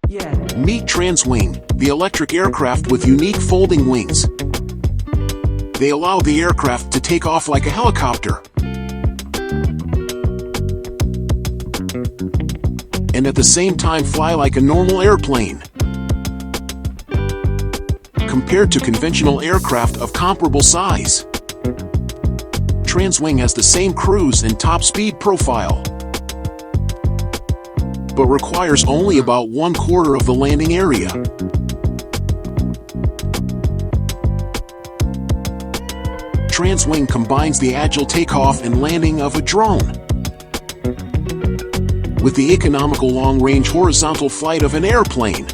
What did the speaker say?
Yeah. Meet Transwing, the electric aircraft with unique folding wings. They allow the aircraft to take off like a helicopter, and at the same time fly like a normal airplane. Compared to conventional aircraft of comparable size, Transwing has the same cruise and top speed profile, but requires only about 1/4 of the landing area. Transwing combines the agile takeoff and landing of a drone with the economical long-range horizontal flight of an airplane.